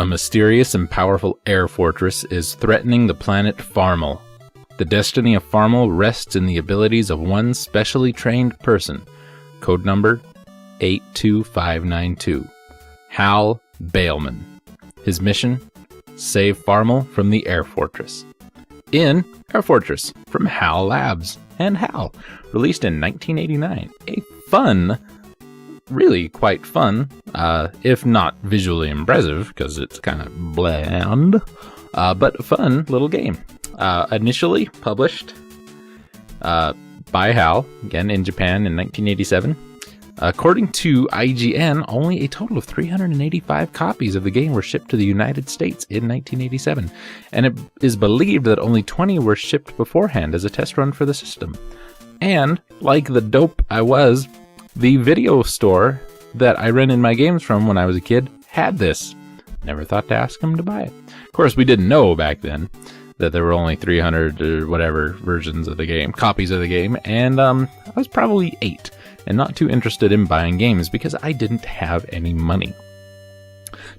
A mysterious and powerful air fortress is threatening the planet Farmel. The destiny of Farmel rests in the abilities of one specially trained person. Code number 82592. Hal Bailman. His mission? Save Farmel from the air fortress. In Air Fortress from HAL Labs and HAL, released in 1989. A fun, really quite fun, if not visually impressive, because it's kind of bland, but fun little game. Initially published by HAL, again in Japan in 1987. According to IGN, only a total of 385 copies of the game were shipped to the United States in 1987, and it is believed that only 20 were shipped beforehand as a test run for the system. And, like the dope I was, the video store that I rented my games from when I was a kid had this. Never thought to ask them to buy it. Of course, we didn't know back then that there were only 300 or whatever versions of the game, copies of the game, and I was probably 8 and not too interested in buying games because I didn't have any money.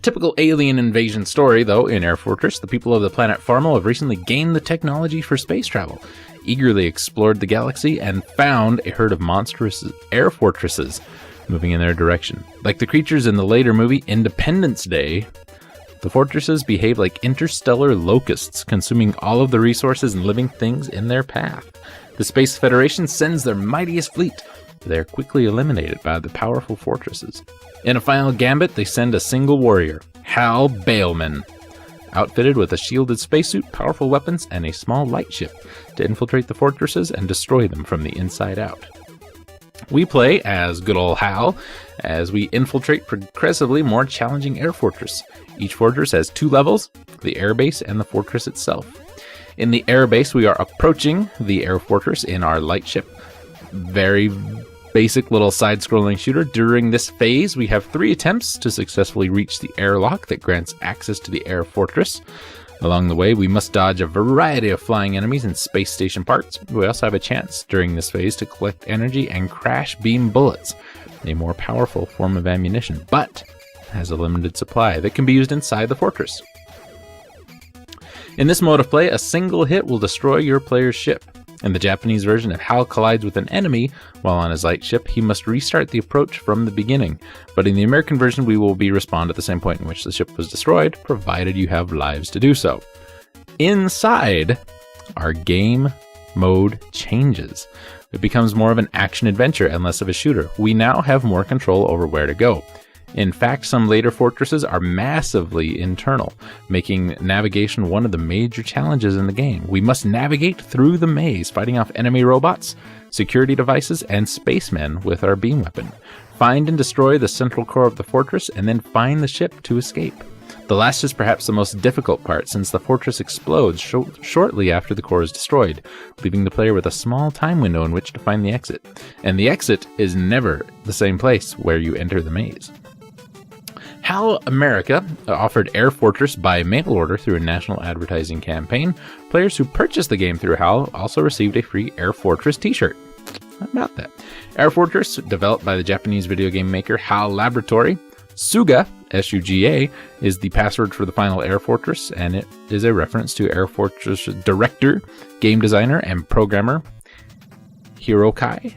Typical alien invasion story, though, in Air Fortress, the people of the planet Farmel have recently gained the technology for space travel, eagerly explored the galaxy, and found a herd of monstrous air fortresses moving in their direction. Like the creatures in the later movie Independence Day, the fortresses behave like interstellar locusts, consuming all of the resources and living things in their path. The Space Federation sends their mightiest fleet. They are quickly eliminated by the powerful fortresses. In a final gambit, they send a single warrior, Hal Bailman, outfitted with a shielded spacesuit, powerful weapons, and a small light ship to infiltrate the fortresses and destroy them from the inside out. We play as good old Hal as we infiltrate progressively more challenging air fortress. Each fortress has 2 levels, the airbase and the fortress itself. In the airbase, we are approaching the air fortress in our light ship. Very basic little side-scrolling shooter. During this phase, we have 3 attempts to successfully reach the airlock that grants access to the air fortress. Along the way, we must dodge a variety of flying enemies and space station parts. We also have a chance during this phase to collect energy and crash beam bullets, a more powerful form of ammunition, but has a limited supply that can be used inside the fortress. In this mode of play, a single hit will destroy your player's ship. In the Japanese version, if Hal collides with an enemy while on his light ship, he must restart the approach from the beginning. But in the American version, we will respawned at the same point in which the ship was destroyed, provided you have lives to do so. Inside, our game mode changes. It becomes more of an action-adventure and less of a shooter. We now have more control over where to go. In fact, some later fortresses are massively internal, making navigation one of the major challenges in the game. We must navigate through the maze, fighting off enemy robots, security devices, and spacemen with our beam weapon. Find and destroy the central core of the fortress, and then find the ship to escape. The last is perhaps the most difficult part, since the fortress explodes shortly after the core is destroyed, leaving the player with a small time window in which to find the exit. And the exit is never the same place where you enter the maze. HAL America offered Air Fortress by mail order through a national advertising campaign. Players who purchased the game through HAL also received a free Air Fortress t-shirt. How about that? Air Fortress, developed by the Japanese video game maker HAL Laboratory. Suga, S-U-G-A, is the password for the final Air Fortress, and it is a reference to Air Fortress director, game designer, and programmer Hiroki?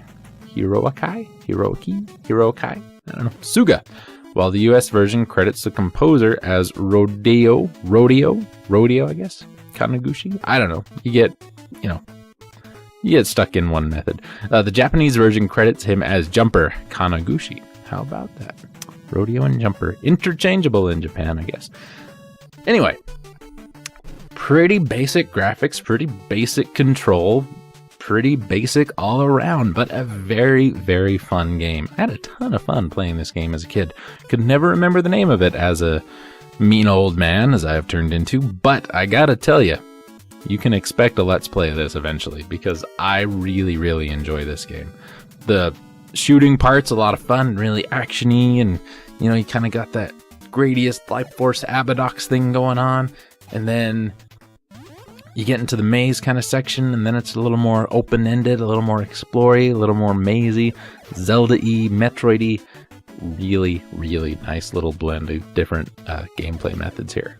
I don't know. Suga. While the US version credits the composer as Rodeo, I guess? Kaneguchi? I don't know. You get stuck in one method. The Japanese version credits him as Jumper Kaneguchi. How about that? Rodeo and Jumper. Interchangeable in Japan, I guess. Anyway, pretty basic graphics, pretty basic control, pretty basic all around, but a very, very fun game. I had a ton of fun playing this game as a kid. Could never remember the name of it as a mean old man, as I have turned into, but I gotta tell you, you can expect a Let's Play of this eventually, because I really, really enjoy this game. The shooting part's a lot of fun, really actiony, and you kind of got that Gradius Life Force Abadox thing going on, and then you get into the maze kind of section, and then it's a little more open-ended, a little more explory, a little more mazy, Zelda-y, Metroid-y. really, really nice little blend of different gameplay methods here.